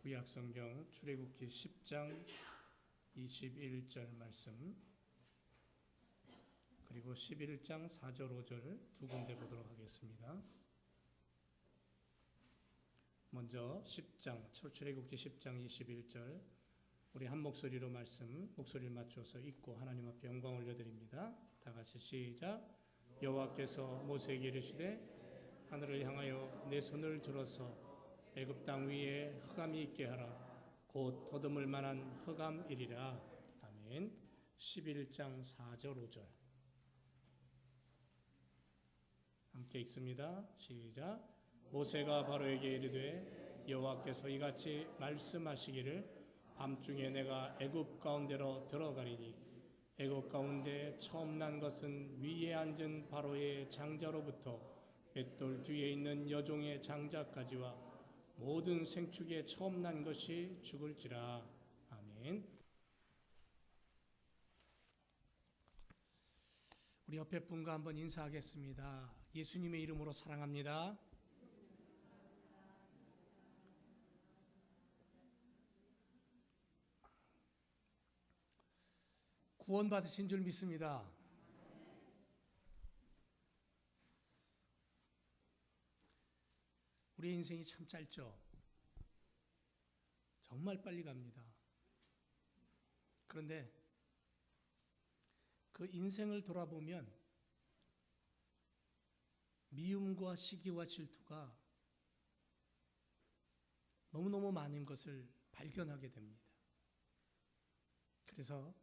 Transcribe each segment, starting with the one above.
구약성경 출애굽기 10장 21절 말씀, 그리고 11장 4절 5절 두 군데 보도록 하겠습니다. 먼저 10장 출애굽기 10장 21절 우리 한 목소리로 목소리를 맞춰서 읽고 하나님 앞에 영광 올려드립니다. 다 같이 시작. 여호와께서 모세에게 이르시되 하늘을 향하여 내 손을 들어서 애굽 땅 위에 흑암이 있게 하라. 곧 더듬을 만한 흑암이리라. 아멘. 11장 4절 5절 함께 읽습니다. 시작. 모세가 바로에게 이르되 여호와께서 이같이 말씀하시기를 밤중에 내가 애굽 가운데로 들어가리니 애굽 가운데 처음 난 것은 위에 앉은 바로의 장자로부터 맷돌 뒤에 있는 여종의 장자까지와 모든 생축에 처음 난 것이 죽을지라. 아멘. 우리 옆에 분과 한번 인사하겠습니다. 예수님의 이름으로 사랑합니다. 구원받으신 줄 믿습니다. 우리의 인생이 참 짧죠. 정말 빨리 갑니다. 그런데 그 인생을 돌아보면 미움과 시기와 질투가 너무너무 많은 것을 발견하게 됩니다. 그래서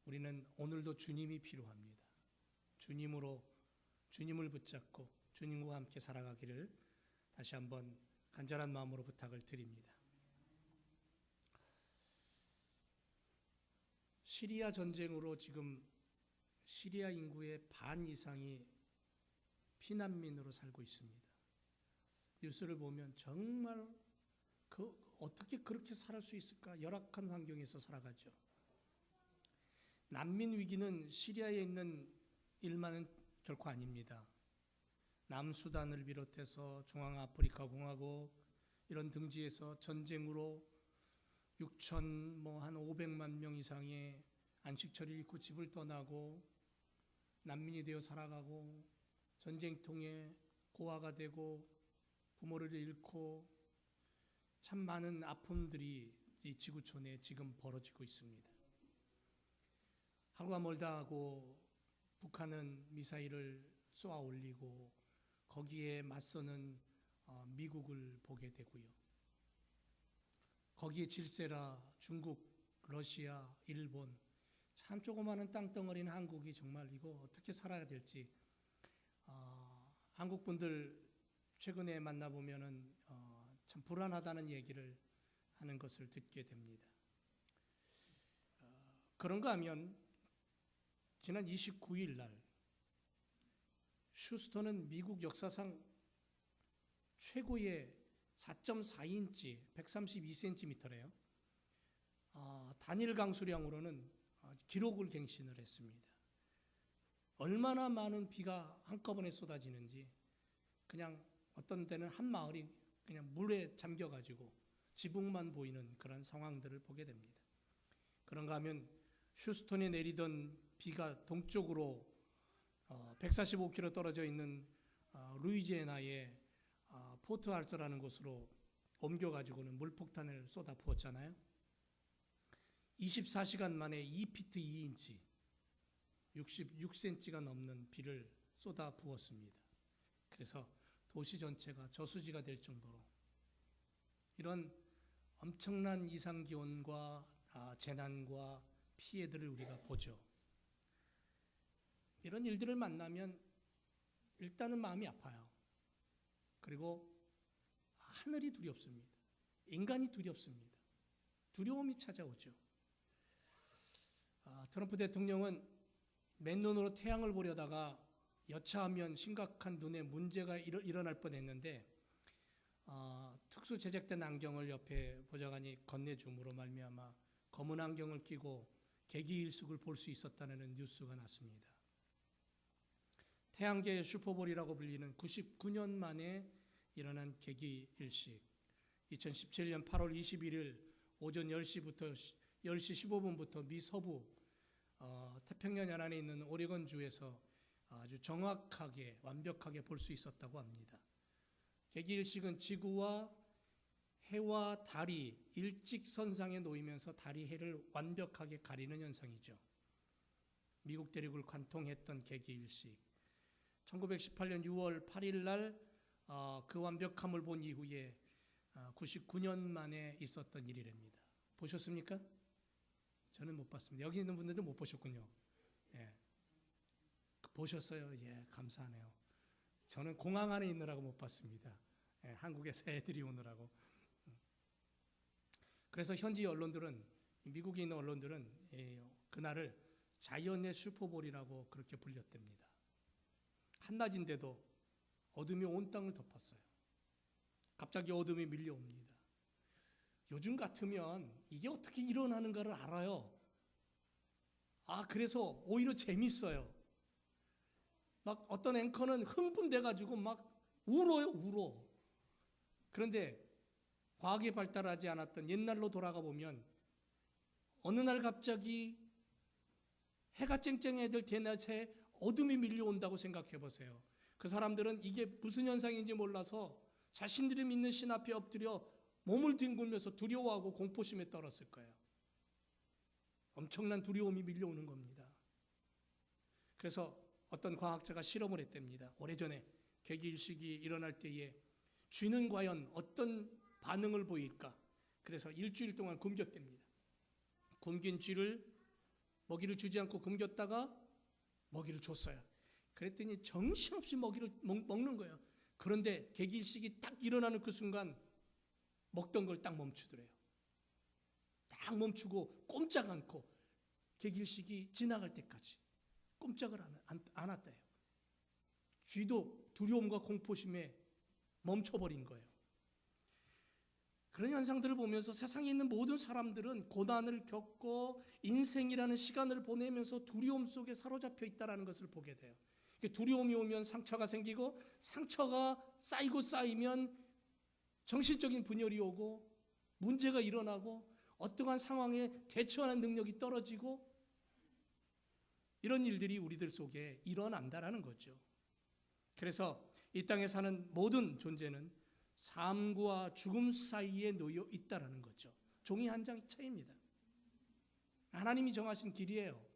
우리는 오늘도 주님이 필요합니다. 주님을 붙잡고 주님과 함께 살아가기를 다시 한번 간절한 마음으로 부탁을 드립니다. 시리아 전쟁으로 지금 시리아 인구의 반 이상이 피난민으로 살고 있습니다. 뉴스를 보면 정말 어떻게 그렇게 살 수 있을까? 열악한 환경에서 살아가죠. 난민 위기는 시리아에 있는 일만은 결코 아닙니다. 남수단을 비롯해서 중앙아프리카 공화국 이런 등지에서 전쟁으로 한 500만 명 이상의 안식처를 잃고 집을 떠나고 난민이 되어 살아가고 전쟁통에 고아가 되고 부모를 잃고 참 많은 아픔들이 이 지구촌에 지금 벌어지고 있습니다. 하루가 멀다 하고 북한은 미사일을 쏘아 올리고 거기에 맞서는 미국을 보게 되고요. 거기에 질세라 중국, 러시아, 일본, 참 조그마한 땅덩어리는 한국이 정말 이거 어떻게 살아야 될지 한국 분들 최근에 만나보면은 참 불안하다는 얘기를 하는 것을 듣게 됩니다. 그런가 하면 지난 29일 날 휴스턴은 미국 역사상 최고의 4.4인치 132cm래요. 단일 강수량으로는 기록을 갱신을 했습니다. 얼마나 많은 비가 한꺼번에 쏟아지는지 그냥 어떤 때는 한 마을이 그냥 물에 잠겨가지고 지붕만 보이는 그런 상황들을 보게 됩니다. 그런가 하면 휴스턴에 내리던 비가 동쪽으로 145km 떨어져 있는 루이지애나의 포트 알토라는 곳으로 옮겨가지고는 물폭탄을 쏟아 부었잖아요. 24시간 만에 2피트 2인치 66cm가 넘는 비를 쏟아 부었습니다. 그래서 도시 전체가 저수지가 될 정도로 이런 엄청난 이상기온과 재난과 피해들을 우리가 보죠. 이런 일들을 만나면 일단은 마음이 아파요. 그리고 하늘이 두렵습니다. 인간이 두렵습니다. 두려움이 찾아오죠. 트럼프 대통령은 맨눈으로 태양을 보려다가 여차하면 심각한 눈에 문제가 일어날 뻔했는데 특수 제작된 안경을 옆에 보좌관이 건네줌으로 말미암아 검은 안경을 끼고 개기일식을 볼 수 있었다는 뉴스가 났습니다. 태양계의 슈퍼볼이라고 불리는 99년 만에 일어난 개기일식, 2017년 8월 21일 오전 10시부터 10시 15분부터 미 서부 태평양 연안에 있는 오레곤주에서 아주 정확하게 완벽하게 볼 수 있었다고 합니다. 개기일식은 지구와 해와 달이 일직선상에 놓이면서 달이 해를 완벽하게 가리는 현상이죠. 미국 대륙을 관통했던 개기일식, 1918년 6월 8일 날 그 완벽함을 본 이후에 99년 만에 있었던 일이랍니다. 보셨습니까? 저는 못 봤습니다. 여기 있는 분들도 못 보셨군요. 예. 보셨어요? 예, 감사하네요. 저는 공항 안에 있느라고 못 봤습니다. 예, 한국에서 애들이 오느라고. 그래서 현지 언론들은, 미국에 있는 언론들은 그날을 자연의 슈퍼볼이라고 그렇게 불렸답니다. 한낮인데도 어둠이 온 땅을 덮었어요. 갑자기 어둠이 밀려옵니다. 요즘 같으면 이게 어떻게 일어나는가를 알아요. 그래서 오히려 재밌어요. 막 어떤 앵커는 흥분돼가지고 막 울어요, 울어. 그런데 과학이 발달하지 않았던 옛날로 돌아가 보면 어느 날 갑자기 해가 쨍쨍해야 될 대낮에 어둠이 밀려온다고 생각해 보세요. 그 사람들은 이게 무슨 현상인지 몰라서 자신들이 믿는 신 앞에 엎드려 몸을 뒹굴면서 두려워하고 공포심에 떨었을 거예요. 엄청난 두려움이 밀려오는 겁니다. 그래서 어떤 과학자가 실험을 했답니다. 오래전에 개기일식이 일어날 때에 쥐는 과연 어떤 반응을 보일까? 그래서 일주일 동안 굶겼답니다. 굶긴 쥐를 먹이를 주지 않고 굶겼다가 먹이를 줬어요. 그랬더니 정신없이 먹이를 먹는 거예요. 그런데 개기일식이 딱 일어나는 그 순간 먹던 걸 딱 멈추더래요. 딱 멈추고 꼼짝 않고 개기일식이 지나갈 때까지 꼼짝을 안 했대요. 쥐도 두려움과 공포심에 멈춰버린 거예요. 그런 현상들을 보면서 세상에 있는 모든 사람들은 고난을 겪고 인생이라는 시간을 보내면서 두려움 속에 사로잡혀 있다는 것을 보게 돼요. 두려움이 오면 상처가 생기고 상처가 쌓이고 쌓이면 정신적인 분열이 오고 문제가 일어나고 어떠한 상황에 대처하는 능력이 떨어지고 이런 일들이 우리들 속에 일어난다라는 거죠. 그래서 이 땅에 사는 모든 존재는 삶과 죽음 사이에 놓여 있다라는 거죠. 종이 한 장의 차이입니다. 하나님이 정하신 길이에요.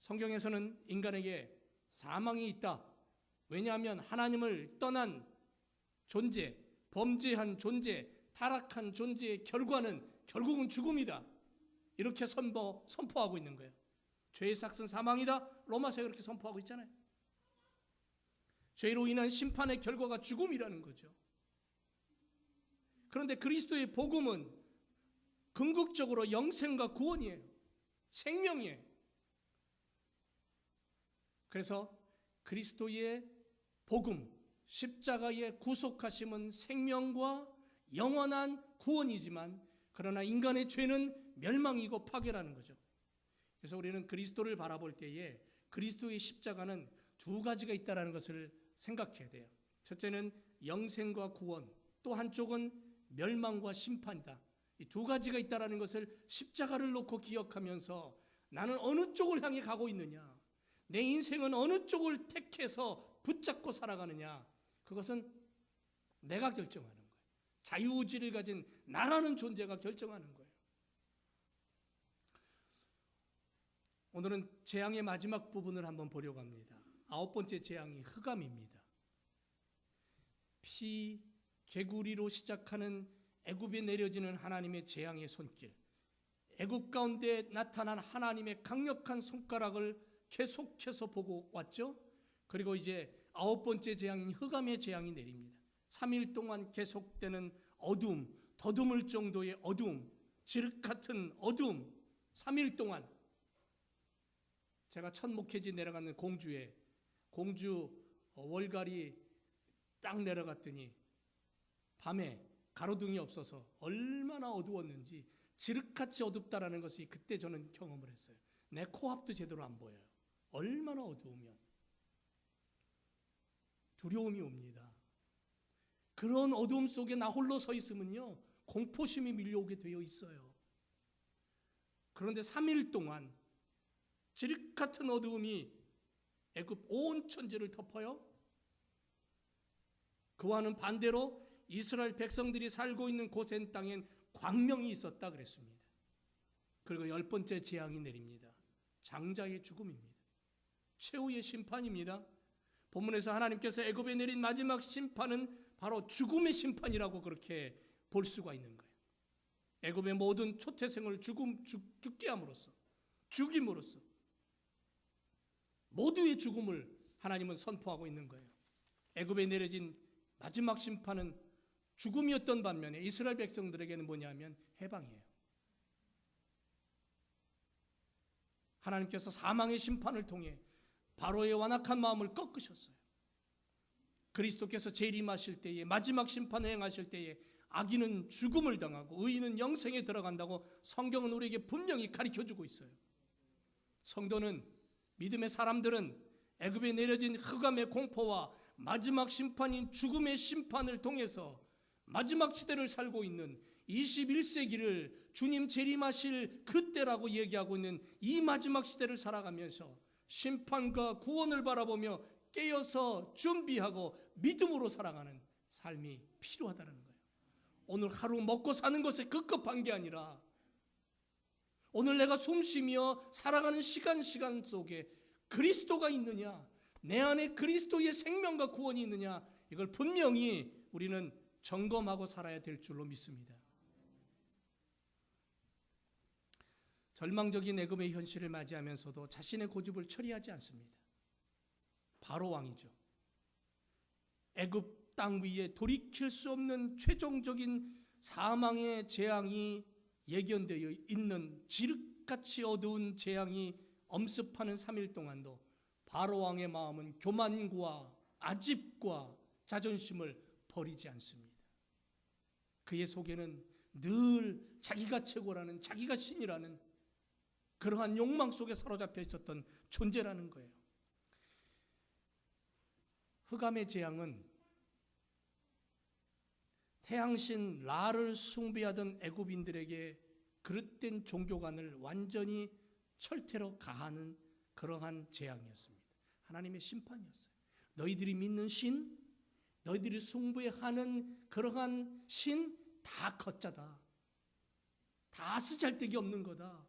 성경에서는 인간에게 사망이 있다. 왜냐하면 하나님을 떠난 존재, 범죄한 존재, 타락한 존재의 결과는 결국은 죽음이다. 이렇게 선포하고 있는 거예요. 죄의 삭은 사망이다. 로마서에 그렇게 선포하고 있잖아요. 죄로 인한 심판의 결과가 죽음이라는 거죠. 그런데 그리스도의 복음은 궁극적으로 영생과 구원이에요. 생명이에요. 그래서 그리스도의 복음, 십자가의 구속하심은 생명과 영원한 구원이지만 그러나 인간의 죄는 멸망이고 파괴라는 거죠. 그래서 우리는 그리스도를 바라볼 때에 그리스도의 십자가는 두 가지가 있다는 것을 생각해야 돼요. 첫째는 영생과 구원, 또 한쪽은 멸망과 심판이다. 이 두 가지가 있다는 것을 십자가를 놓고 기억하면서 나는 어느 쪽을 향해 가고 있느냐, 내 인생은 어느 쪽을 택해서 붙잡고 살아가느냐, 그것은 내가 결정하는 거예요. 자유의지를 가진 나라는 존재가 결정하는 거예요. 오늘은 재앙의 마지막 부분을 한번 보려고 합니다. 9번째 재앙이 흑암입니다. 피, 개구리로 시작하는 애굽에 내려지는 하나님의 재앙의 손길, 애굽 가운데 나타난 하나님의 강력한 손가락을 계속해서 보고 왔죠. 그리고 이제 9번째 재앙인 흑암의 재앙이 내립니다. 3일 동안 계속되는 어두움, 더듬을 정도의 어두움, 지륵 같은 어두움, 3일 동안. 제가 첫 목회지 내려가는 공주 월갈이 딱 내려갔더니 밤에 가로등이 없어서 얼마나 어두웠는지 지륵같이 어둡다라는 것이 그때 저는 경험을 했어요. 내 코앞도 제대로 안 보여요. 얼마나 어두우면 두려움이 옵니다. 그런 어두움 속에 나 홀로 서 있으면요, 공포심이 밀려오게 되어 있어요. 그런데 3일 동안 지륵 같은 어두움이 애굽 온 천지를 덮어요. 그와는 반대로 이스라엘 백성들이 살고 있는 고센 땅엔 광명이 있었다 그랬습니다. 그리고 10번째 재앙이 내립니다. 장자의 죽음입니다. 최후의 심판입니다. 본문에서 하나님께서 애굽에 내린 마지막 심판은 바로 죽음의 심판이라고 그렇게 볼 수가 있는 거예요. 애굽의 모든 초태생을 죽게 함으로써, 죽임으로써 모두의 죽음을 하나님은 선포하고 있는 거예요. 애굽에 내려진 마지막 심판은 죽음이었던 반면에 이스라엘 백성들에게는 뭐냐면 해방이에요. 하나님께서 사망의 심판을 통해 바로의 완악한 마음을 꺾으셨어요. 그리스도께서 재림하실 때에, 마지막 심판을 행하실 때에 악인은 죽음을 당하고 의인은 영생에 들어간다고 성경은 우리에게 분명히 가르쳐주고 있어요. 성도는, 믿음의 사람들은 애굽에 내려진 흑암의 공포와 마지막 심판인 죽음의 심판을 통해서 마지막 시대를 살고 있는 21세기를 주님 재림하실 그때라고 얘기하고 있는 이 마지막 시대를 살아가면서 심판과 구원을 바라보며 깨어서 준비하고 믿음으로 살아가는 삶이 필요하다는 거예요. 오늘 하루 먹고 사는 것에 급급한 게 아니라 오늘 내가 숨쉬며 살아가는 시간 속에 그리스도가 있느냐, 내 안에 그리스도의 생명과 구원이 있느냐, 이걸 분명히 우리는 점검하고 살아야 될 줄로 믿습니다. 절망적인 애굽의 현실을 맞이하면서도 자신의 고집을 처리하지 않습니다. 바로 왕이죠. 애굽 땅 위에 돌이킬 수 없는 최종적인 사망의 재앙이 예견되어 있는 지륵같이 어두운 재앙이 엄습하는 3일 동안도 바로 왕의 마음은 교만과 아집과 자존심을 버리지 않습니다. 그의 속에는 늘 자기가 최고라는, 자기가 신이라는 그러한 욕망 속에 사로잡혀 있었던 존재라는 거예요. 흑암의 재앙은 태양신 라를 숭배하던 애굽인들에게 그릇된 종교관을 완전히 철퇴로 가하는 그러한 재앙이었습니다. 하나님의 심판이었어요. 너희들이 믿는 신, 너희들이 숭배하는 그러한 신 다 거짜다. 다 쓰잘데기 없는 거다.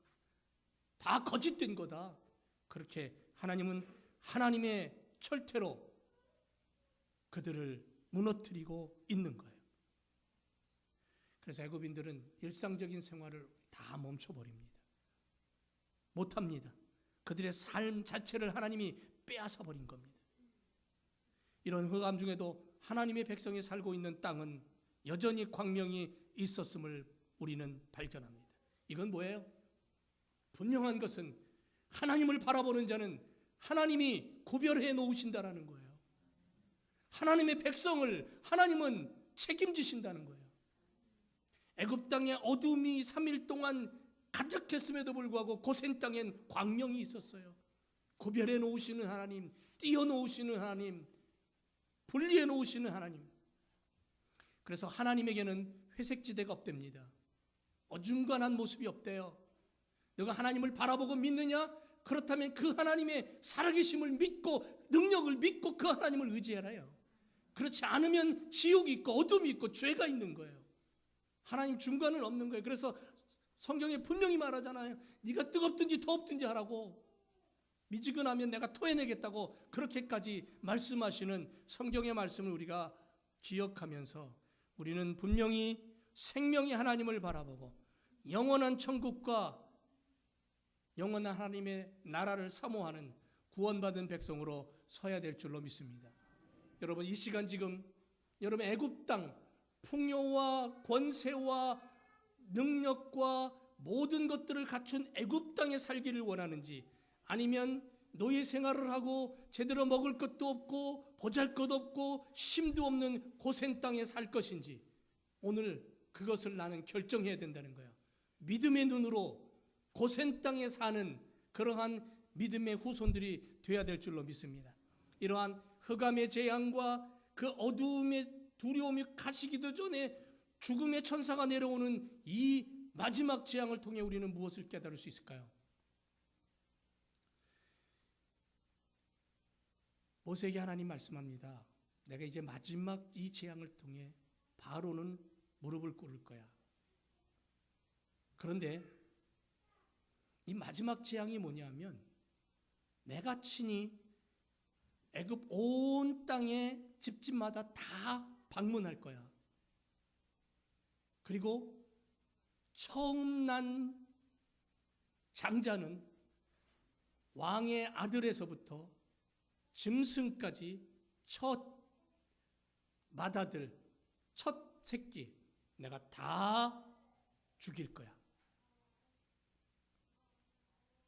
다 거짓된 거다. 그렇게 하나님은 하나님의 철퇴로 그들을 무너뜨리고 있는 거예요. 그래서 애굽인들은 일상적인 생활을 다 멈춰버립니다. 못합니다. 그들의 삶 자체를 하나님이 빼앗아 버린 겁니다. 이런 흑암 중에도 하나님의 백성이 살고 있는 땅은 여전히 광명이 있었음을 우리는 발견합니다. 이건 뭐예요? 분명한 것은 하나님을 바라보는 자는 하나님이 구별해 놓으신다라는 거예요. 하나님의 백성을 하나님은 책임지신다는 거예요. 애굽 땅에 어둠이 3일 동안 가득했음에도 불구하고 고센 땅엔 광명이 있었어요. 구별해 놓으시는 하나님, 띄어 놓으시는 하나님, 분리해 놓으시는 하나님. 그래서 하나님에게는 회색지대가 없답니다. 어중간한 모습이 없대요. 너가 하나님을 바라보고 믿느냐? 그렇다면 그 하나님의 살아계심을 믿고 능력을 믿고 그 하나님을 의지해라요. 그렇지 않으면 지옥이 있고 어둠이 있고 죄가 있는 거예요. 하나님 중간은 없는 거예요. 그래서 성경에 분명히 말하잖아요. 네가 뜨겁든지 더웁든지 하라고. 미지근하면 내가 토해내겠다고 그렇게까지 말씀하시는 성경의 말씀을 우리가 기억하면서 우리는 분명히 생명의 하나님을 바라보고 영원한 천국과 영원한 하나님의 나라를 사모하는 구원받은 백성으로 서야 될 줄로 믿습니다. 여러분, 이 시간 지금 여러분 애굽 땅 풍요와 권세와 능력과 모든 것들을 갖춘 애굽 땅에 살기를 원하는지, 아니면 노예 생활을 하고 제대로 먹을 것도 없고 보잘것없고 쉼도 없는 고센 땅에 살 것인지, 오늘 그것을 나는 결정해야 된다는 거야. 믿음의 눈으로 고센 땅에 사는 그러한 믿음의 후손들이 되어야 될 줄로 믿습니다. 이러한 흑암의 재앙과 그 어두움의 두려움이 가시기도 전에 죽음의 천사가 내려오는 이 마지막 재앙을 통해 우리는 무엇을 깨달을 수 있을까요? 모세에게 하나님 말씀합니다. 내가 이제 마지막 이 재앙을 통해 바로는 무릎을 꿇을 거야. 그런데 이 마지막 재앙이 뭐냐면 내가 친히 애굽 온 땅의 집집마다 다 방문할 거야. 그리고 처음 난 장자는 왕의 아들에서부터 짐승까지 첫 맏아들, 첫 새끼 내가 다 죽일 거야.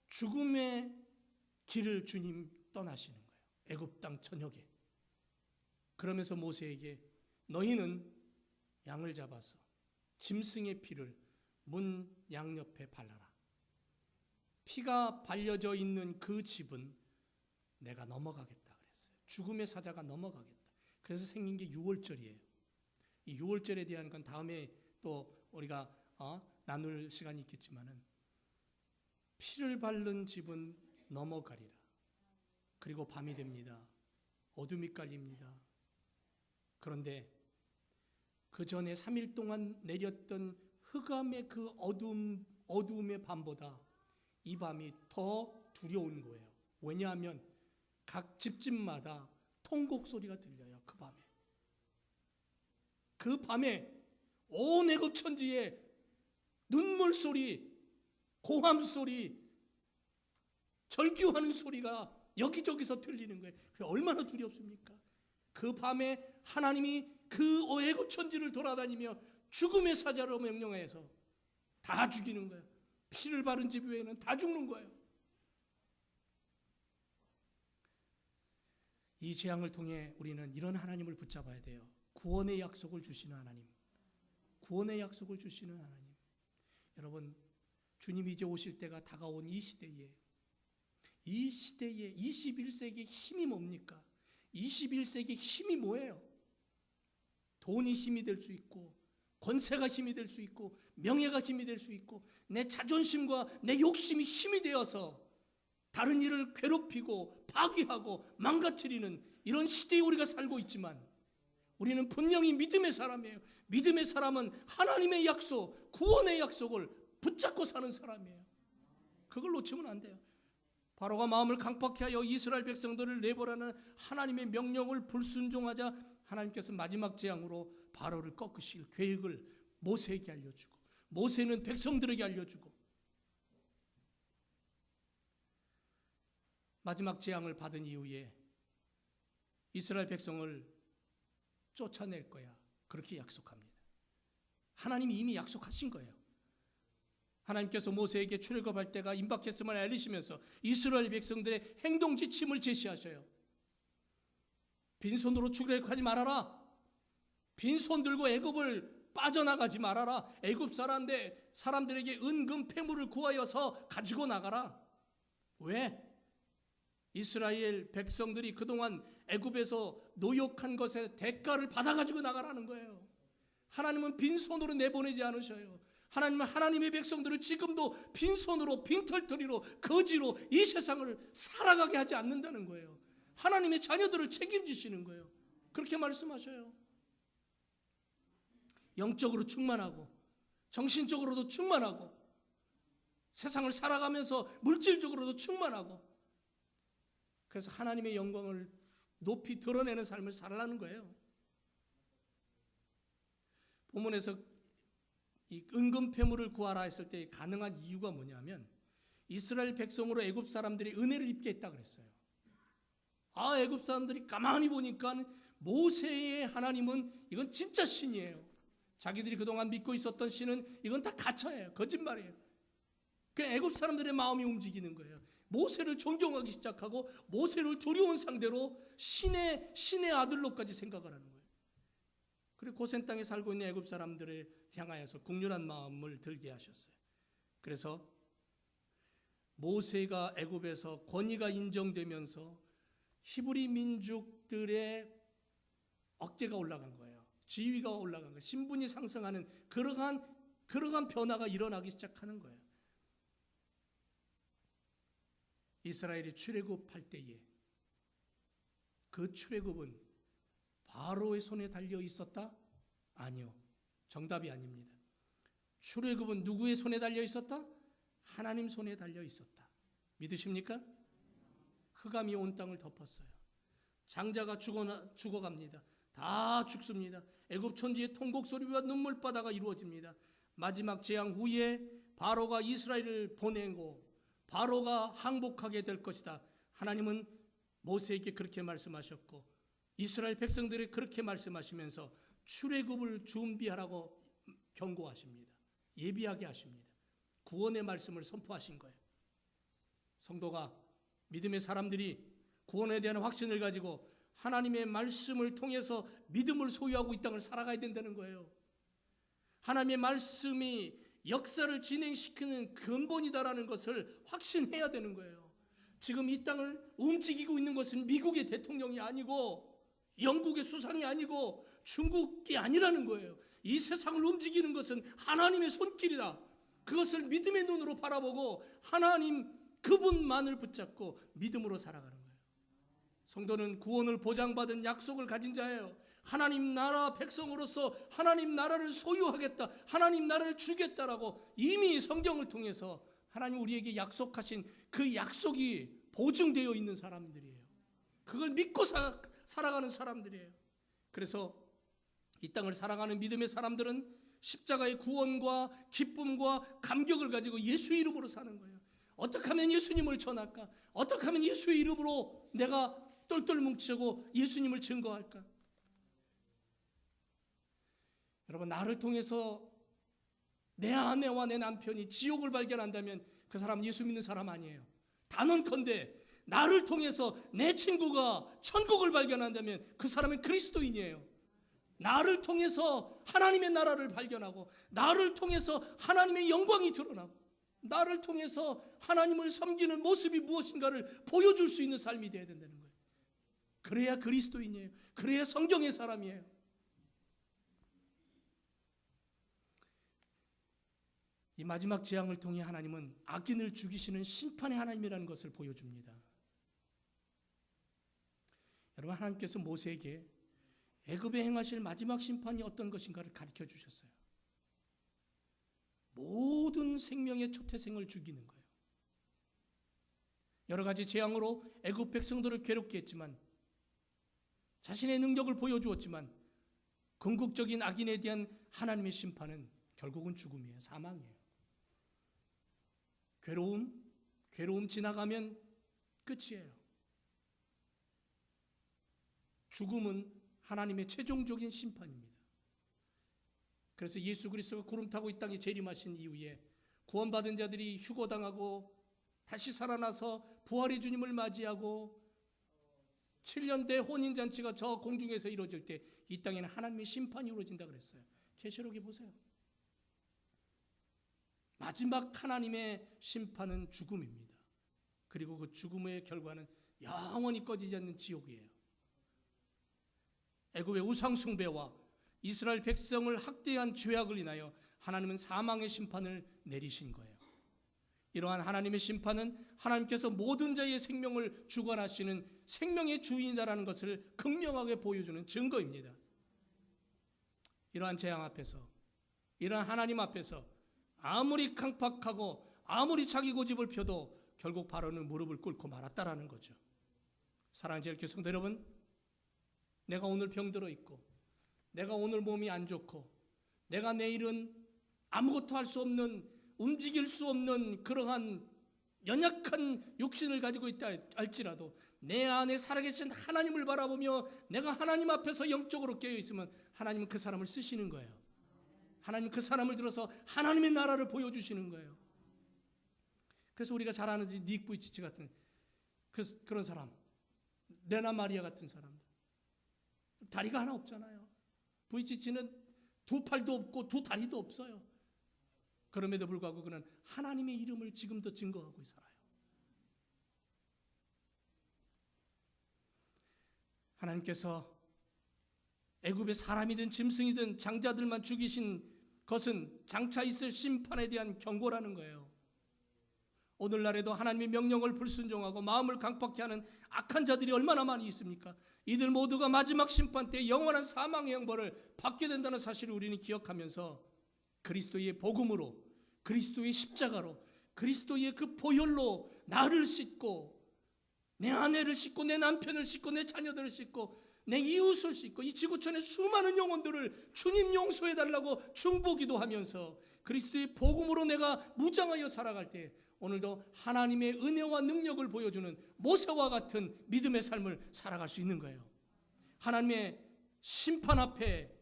죽음의 길을 주님 떠나시는 거예요. 애굽 땅 전역에. 그러면서 모세에게 너희는 양을 잡아서 짐승의 피를 문 양옆에 발라라. 피가 발려져 있는 그 집은 내가 넘어가겠다 그랬어요. 죽음의 사자가 넘어가겠다. 그래서 생긴 게 유월절이에요. 이 유월절에 대한 건 다음에 또 우리가 나눌 시간이 있겠지만은 피를 바른 집은 넘어가리라. 그리고 밤이 됩니다. 어둠이 깔립니다. 그런데 그 전에 3일 동안 내렸던 흑암의 그 어두움의 밤보다 이 밤이 더 두려운 거예요. 왜냐하면 각 집집마다 통곡 소리가 들려요. 그 밤에. 그 밤에 온 애굽 천지에 눈물 소리, 고함 소리, 절규하는 소리가 여기저기서 들리는 거예요. 얼마나 두렵습니까? 그 밤에 하나님이 그 애굽 천지를 돌아다니며 죽음의 사자로 명령해서 다 죽이는 거예요. 피를 바른 집 외에는 다 죽는 거예요. 이 재앙을 통해 우리는 이런 하나님을 붙잡아야 돼요. 구원의 약속을 주시는 하나님. 구원의 약속을 주시는 하나님. 여러분, 주님이 이제 오실 때가 다가온 이 시대에 21세기의 힘이 뭡니까? 21세기의 힘이 뭐예요? 돈이 힘이 될 수 있고, 권세가 힘이 될 수 있고, 명예가 힘이 될 수 있고, 내 자존심과 내 욕심이 힘이 되어서 다른 이를 괴롭히고 파괴하고 망가뜨리는 이런 시대에 우리가 살고 있지만 우리는 분명히 믿음의 사람이에요. 믿음의 사람은 하나님의 약속, 구원의 약속을 붙잡고 사는 사람이에요. 그걸 놓치면 안 돼요. 바로가 마음을 강팍케 하여 이스라엘 백성들을 내보라는 하나님의 명령을 불순종하자 하나님께서 마지막 재앙으로 바로를 꺾으실 계획을 모세에게 알려주고, 모세는 백성들에게 알려주고, 마지막 재앙을 받은 이후에 이스라엘 백성을 쫓아낼 거야. 그렇게 약속합니다. 하나님이 이미 약속하신 거예요. 하나님께서 모세에게 출애굽할 때가 임박했음을 알리시면서 이스라엘 백성들의 행동 지침을 제시하셔요. 빈손으로 출애굽하지 말아라. 빈손 들고 애굽을 빠져나가지 말아라. 애굽 사람들에게 은금 패물을 구하여서 가지고 나가라. 왜? 이스라엘 백성들이 그동안 애굽에서 노역한 것의 대가를 받아가지고 나가라는 거예요. 하나님은 빈손으로 내보내지 않으셔요. 하나님은 하나님의 백성들을 지금도 빈손으로, 빈털터리로, 거지로 이 세상을 살아가게 하지 않는다는 거예요. 하나님의 자녀들을 책임지시는 거예요. 그렇게 말씀하셔요. 영적으로 충만하고 정신적으로도 충만하고 세상을 살아가면서 물질적으로도 충만하고, 그래서 하나님의 영광을 높이 드러내는 삶을 살아가는 거예요. 본문에서 이 은금 패물을 구하라 했을 때 가능한 이유가 뭐냐면 이스라엘 백성으로 애굽 사람들이 은혜를 입게 했다 그랬어요. 애굽 사람들이 가만히 보니까 모세의 하나님은 이건 진짜 신이에요. 자기들이 그동안 믿고 있었던 신은 이건 다 가짜예요. 거짓말이에요. 그 애굽 사람들의 마음이 움직이는 거예요. 모세를 존경하기 시작하고 모세를 두려운 상대로 신의 아들로까지 생각을 하는 거예요. 그리고 고센 땅에 살고 있는 애굽 사람들을 향하여서 국률한 마음을 들게 하셨어요. 그래서 모세가 애굽에서 권위가 인정되면서 히브리 민족들의 어깨가 올라간 거예요. 지위가 올라간 거예요. 신분이 상승하는 그러한 변화가 일어나기 시작하는 거예요. 이스라엘이 출애굽할 때에 그 출애굽은 바로의 손에 달려 있었다? 아니요. 정답이 아닙니다. 출애굽은 누구의 손에 달려 있었다? 하나님 손에 달려 있었다. 믿으십니까? 흑암이 온 땅을 덮었어요. 장자가 죽어갑니다. 다 죽습니다. 애굽 천지의 통곡 소리와 눈물바다가 이루어집니다. 마지막 재앙 후에 바로가 이스라엘을 보내고 바로가 항복하게 될 것이다. 하나님은 모세에게 그렇게 말씀하셨고 이스라엘 백성들에게 그렇게 말씀하시면서 출애굽을 준비하라고 경고하십니다. 예비하게 하십니다. 구원의 말씀을 선포하신 거예요. 성도가, 믿음의 사람들이 구원에 대한 확신을 가지고 하나님의 말씀을 통해서 믿음을 소유하고 이 땅을 살아가야 된다는 거예요. 하나님의 말씀이 역사를 진행시키는 근본이다라는 것을 확신해야 되는 거예요. 지금 이 땅을 움직이고 있는 것은 미국의 대통령이 아니고 영국의 수상이 아니고 중국이 아니라는 거예요. 이 세상을 움직이는 것은 하나님의 손길이다. 그것을 믿음의 눈으로 바라보고 하나님 그분만을 붙잡고 믿음으로 살아가는 거예요. 성도는 구원을 보장받은 약속을 가진 자예요. 하나님 나라 백성으로서 하나님 나라를 소유하겠다, 하나님 나라를 주겠다라고 이미 성경을 통해서 하나님 우리에게 약속하신 그 약속이 보증되어 있는 사람들이에요. 그걸 믿고 살아가는 사람들이에요. 그래서 이 땅을 살아가는 믿음의 사람들은 십자가의 구원과 기쁨과 감격을 가지고 예수의 이름으로 사는 거예요. 어떻게 하면 예수님을 전할까? 어떻게 하면 예수의 이름으로 내가 똘똘 뭉치고 예수님을 증거할까? 여러분, 나를 통해서 내 아내와 내 남편이 지옥을 발견한다면 그 사람 예수 믿는 사람 아니에요. 단언컨대 나를 통해서 내 친구가 천국을 발견한다면 그 사람은 그리스도인이에요. 나를 통해서 하나님의 나라를 발견하고 나를 통해서 하나님의 영광이 드러나고 나를 통해서 하나님을 섬기는 모습이 무엇인가를 보여줄 수 있는 삶이 되어야 된다는 거예요. 그래야 그리스도인이에요. 그래야 성경의 사람이에요. 이 마지막 재앙을 통해 하나님은 악인을 죽이시는 심판의 하나님이라는 것을 보여줍니다. 여러분, 하나님께서 모세에게 애굽에 행하실 마지막 심판이 어떤 것인가를 가르쳐 주셨어요. 모든 생명의 초태생을 죽이는 거예요. 여러 가지 재앙으로 애굽 백성들을 괴롭게 했지만 자신의 능력을 보여주었지만 궁극적인 악인에 대한 하나님의 심판은 결국은 죽음이에요. 사망이에요. 괴로움 지나가면 끝이에요. 죽음은 하나님의 최종적인 심판입니다. 그래서 예수 그리스도가 구름 타고 이 땅에 재림하신 이후에 구원받은 자들이 휴거당하고 다시 살아나서 부활의 주님을 맞이하고 7년대 혼인잔치가 저 공중에서 이루어질 때 이 땅에는 하나님의 심판이 이루어진다 그랬어요. 계시록에 보세요. 마지막 하나님의 심판은 죽음입니다. 그리고 그 죽음의 결과는 영원히 꺼지지 않는 지옥이에요. 애굽의 우상 숭배와 이스라엘 백성을 학대한 죄악을 인하여 하나님은 사망의 심판을 내리신 거예요. 이러한 하나님의 심판은 하나님께서 모든 자의 생명을 주관하시는 생명의 주인이라는 것을 극명하게 보여주는 증거입니다. 이러한 재앙 앞에서, 이러한 하나님 앞에서 아무리 강팍하고 아무리 자기 고집을 펴도 결국 바로는 무릎을 꿇고 말았다라는 거죠. 사랑하는 제일교회 성도 여러분, 내가 오늘 병들어 있고 내가 오늘 몸이 안 좋고 내가 내일은 아무것도 할 수 없는, 움직일 수 없는 그러한 연약한 육신을 가지고 있다 할지라도 내 안에 살아계신 하나님을 바라보며 내가 하나님 앞에서 영적으로 깨어있으면 하나님은 그 사람을 쓰시는 거예요. 하나님 그 사람을 들어서 하나님의 나라를 보여주시는 거예요. 그래서 우리가 잘 아는 닉 부이치치 같은 그런 사람, 레나 마리아 같은 사람들, 다리가 하나 없잖아요. 부이치치는 두 팔도 없고 두 다리도 없어요. 그럼에도 불구하고 그는 하나님의 이름을 지금도 증거하고 살아요. 하나님께서 애굽의 사람이든 짐승이든 장자들만 죽이신 것은 장차 있을 심판에 대한 경고라는 거예요. 오늘날에도 하나님의 명령을 불순종하고 마음을 강팍케 하는 악한 자들이 얼마나 많이 있습니까? 이들 모두가 마지막 심판 때 영원한 사망의 형벌을 받게 된다는 사실을 우리는 기억하면서 그리스도의 복음으로, 그리스도의 십자가로, 그리스도의 그 보혈로 나를 씻고 내 아내를 씻고 내 남편을 씻고 내 자녀들을 씻고 내 이웃을 씻고 이 지구촌의 수많은 영혼들을 주님 용서해달라고 중보기도 하면서 그리스도의 복음으로 내가 무장하여 살아갈 때 오늘도 하나님의 은혜와 능력을 보여주는 모세와 같은 믿음의 삶을 살아갈 수 있는 거예요. 하나님의 심판 앞에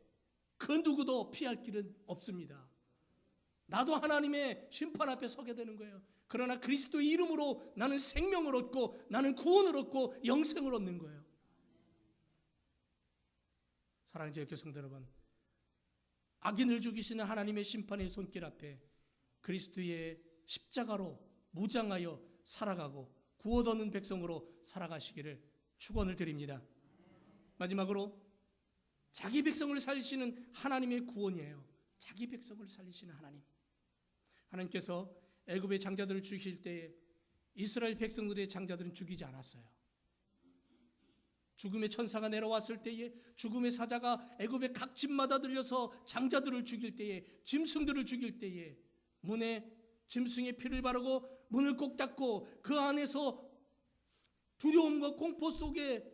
그 누구도 피할 길은 없습니다. 나도 하나님의 심판 앞에 서게 되는 거예요. 그러나 그리스도의 이름으로 나는 생명을 얻고 나는 구원을 얻고 영생을 얻는 거예요. 사랑하는 교회 성도 여러분, 악인을 죽이시는 하나님의 심판의 손길 앞에 그리스도의 십자가로 무장하여 살아가고 구원 얻는 백성으로 살아가시기를 축원을 드립니다. 마지막으로 자기 백성을 살리시는 하나님의 구원이에요. 자기 백성을 살리시는 하나님. 하나님께서 애굽의 장자들을 죽이실 때에 이스라엘 백성들의 장자들은 죽이지 않았어요. 죽음의 천사가 내려왔을 때에 죽음의 사자가 애굽의 각 집마다 들려서 장자들을 죽일 때에 짐승들을 죽일 때에 문에 짐승의 피를 바르고 문을 꼭 닫고 그 안에서 두려움과 공포 속에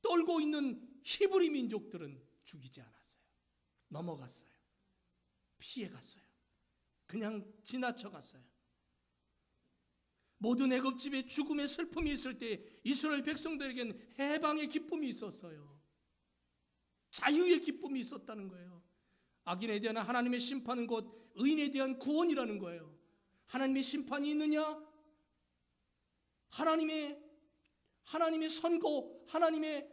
떨고 있는 히브리 민족들은 죽이지 않았어요. 넘어갔어요. 피해갔어요. 그냥 지나쳐갔어요. 모든 애굽 집에 죽음의 슬픔이 있을 때 이스라엘 백성들에게는 해방의 기쁨이 있었어요. 자유의 기쁨이 있었다는 거예요. 악인에 대한 하나님의 심판은 곧 의인에 대한 구원이라는 거예요. 하나님의 심판이 있느냐? 하나님의 선고, 하나님의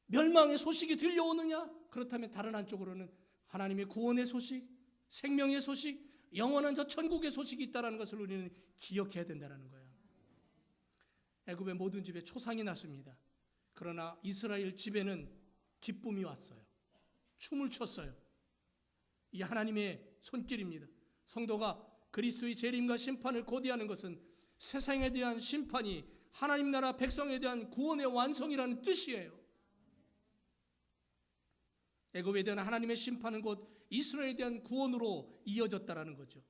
멸망의 소식이 들려오느냐? 그렇다면 다른 한쪽으로는 하나님의 구원의 소식, 생명의 소식, 영원한 저 천국의 소식이 있다는 것을 우리는 기억해야 된다는 거예요. 애굽의 모든 집에 초상이 났습니다. 그러나 이스라엘 집에는 기쁨이 왔어요. 춤을 췄어요. 이 하나님의 손길입니다. 성도가 그리스도의 재림과 심판을 고대하는 것은 세상에 대한 심판이 하나님 나라 백성에 대한 구원의 완성이라는 뜻이에요. 애굽에 대한 하나님의 심판은 곧 이스라엘에 대한 구원으로 이어졌다라는 거죠.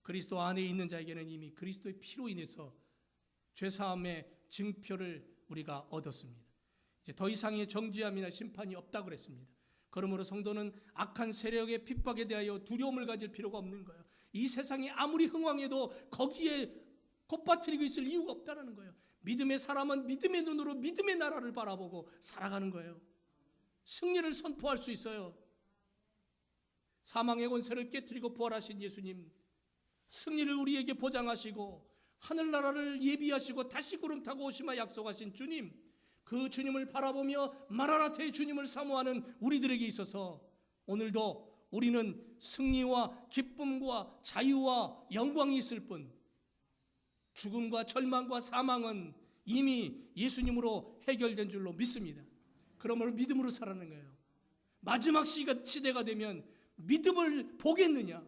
그리스도 안에 있는 자에게는 이미 그리스도의 피로 인해서 죄사함의 증표를 우리가 얻었습니다. 이제 더 이상의 정죄함이나 심판이 없다고 그랬습니다. 그러므로 성도는 악한 세력의 핍박에 대하여 두려움을 가질 필요가 없는 거예요. 이 세상이 아무리 흥왕해도 거기에 곧받들이고 있을 이유가 없다는 거예요. 믿음의 사람은 믿음의 눈으로 믿음의 나라를 바라보고 살아가는 거예요. 승리를 선포할 수 있어요. 사망의 권세를 깨뜨리고 부활하신 예수님, 승리를 우리에게 보장하시고 하늘나라를 예비하시고 다시 구름 타고 오시마 약속하신 주님, 그 주님을 바라보며 마라나타의 주님을 사모하는 우리들에게 있어서 오늘도 우리는 승리와 기쁨과 자유와 영광이 있을 뿐 죽음과 절망과 사망은 이미 예수님으로 해결된 줄로 믿습니다. 그러므로 믿음으로 살아가는 거예요. 마지막 시대가 되면 믿음을 보겠느냐?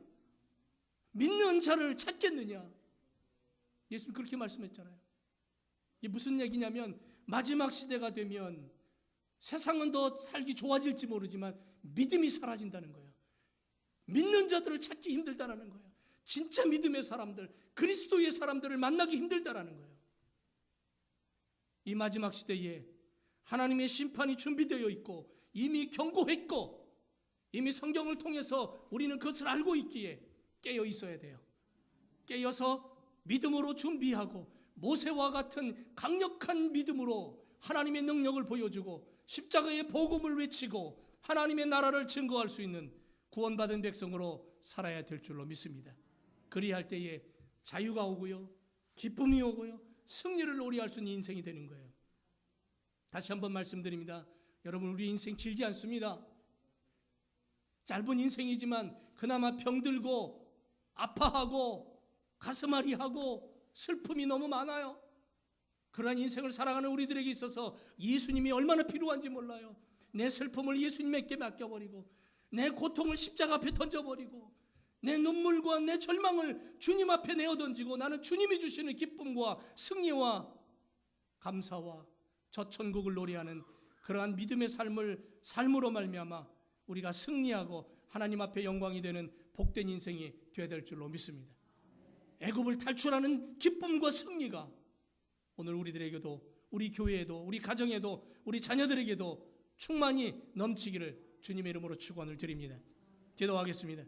믿는 자를 찾겠느냐? 예수님 그렇게 말씀했잖아요. 이게 무슨 얘기냐면 마지막 시대가 되면 세상은 더 살기 좋아질지 모르지만 믿음이 사라진다는 거예요. 믿는 자들을 찾기 힘들다는 거예요. 진짜 믿음의 사람들, 그리스도의 사람들을 만나기 힘들다는 거예요. 이 마지막 시대에 하나님의 심판이 준비되어 있고 이미 경고했고 이미 성경을 통해서 우리는 그것을 알고 있기에 깨어 있어야 돼요. 깨어서 믿음으로 준비하고 모세와 같은 강력한 믿음으로 하나님의 능력을 보여주고 십자가의 복음을 외치고 하나님의 나라를 증거할 수 있는 구원받은 백성으로 살아야 될 줄로 믿습니다. 그리할 때에 자유가 오고요, 기쁨이 오고요, 승리를 노래할 수 있는 인생이 되는 거예요. 다시 한번 말씀드립니다. 여러분, 우리 인생 길지 않습니다. 짧은 인생이지만 그나마 병들고 아파하고 가슴앓이하고 슬픔이 너무 많아요. 그러한 인생을 살아가는 우리들에게 있어서 예수님이 얼마나 필요한지 몰라요. 내 슬픔을 예수님에게 맡겨버리고, 내 고통을 십자가 앞에 던져버리고, 내 눈물과 내 절망을 주님 앞에 내어던지고, 나는 주님이 주시는 기쁨과 승리와 감사와 저 천국을 노래하는 그러한 믿음의 삶으로 말미암아 우리가 승리하고 하나님 앞에 영광이 되는 복된 인생이 되어야 될 줄로 믿습니다. 애굽을 탈출하는 기쁨과 승리가 오늘 우리들에게도, 우리 교회에도, 우리 가정에도, 우리 자녀들에게도 충만히 넘치기를 주님의 이름으로 축원을 드립니다. 기도하겠습니다.